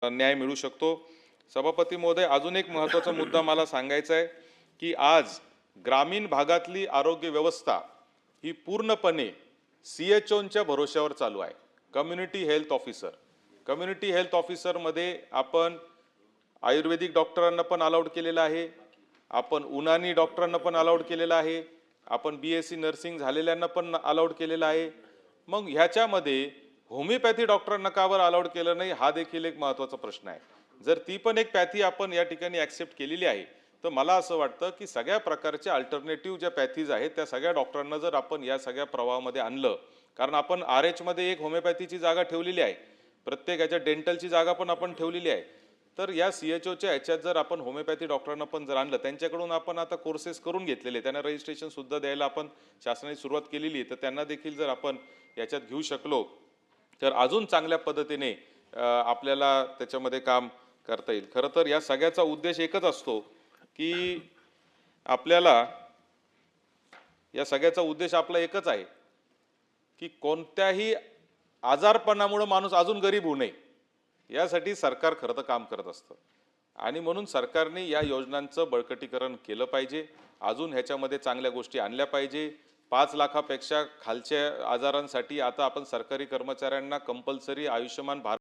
न्याय मिळू शकतो। सभापती महोदय, अजून एक महत्त्वाचा मुद्दा मला सांगायचा आहे की आज ग्रामीण भागातली आरोग्य व्यवस्था ही पूर्णपणे CHOंच्या भरोश्यावर चालू आहे। कम्युनिटी हेल्थ ऑफिसरमध्ये आपण आयुर्वेदिक डॉक्टरांना पण अलाउड केलेलं आहे, आपण उनानी डॉक्टरांना पण अलाउड केलेलं आहे, आपण BSc नर्सिंग झालेल्यांना पण अलाउड केलेलं आहे। मग ह्याच्यामध्ये होमिओपॅथी डॉक्टरांना का बरं अलाउड केलं नाही, हा देखील एक महत्त्वाचा प्रश्न आहे। जर ती पण एक पॅथी आपण या ठिकाणी ॲक्सेप्ट केलेली आहे, तर मला असं वाटतं की सगळ्या प्रकारच्या अल्टरनेटिव्ह ज्या पॅथीज आहेत त्या सगळ्या डॉक्टरांना जर आपण या सगळ्या प्रवाहामध्ये आणलं, कारण आपण RH मध्ये एक होमिओपॅथीची जागा ठेवलेली आहे, प्रत्येक ह्याच्या डेंटलची जागा पण आपण ठेवलेली आहे, तर या CHOच्या ह्याच्यात जर आपण होमिओपॅथी डॉक्टरांना पण जर आणलं, त्यांच्याकडून आपण आता कोर्सेस करून घेतलेले, त्यांना रजिस्ट्रेशन सुद्धा द्यायला आपण शासनाने सुरुवात केलेली आहे, तर त्यांना देखील जर आपण याच्यात घेऊ शकलो तर अजून चांगल्या पद्धतीने आपल्याला त्याच्यामध्ये काम करता येईल। खरं तर या सगळ्याचा उद्देश एकच असतो की आपल्याला या सगळ्याचा उद्देश आपला एकच आहे की कोणत्याही आजारपणामुळे माणूस अजून गरीब होऊ नये, यासाठी सरकार खरं तर काम करत असतं आणि म्हणून सरकारने या योजनांचं बळकटीकरण केलं पाहिजे, अजून ह्याच्यामध्ये चांगल्या गोष्टी आणल्या पाहिजे। 5 लाखापेक्षा खालच्या आजारांसाठी आता आपण सरकारी कर्मचाऱ्यांना कंपल्सरी आयुष्यमान भारत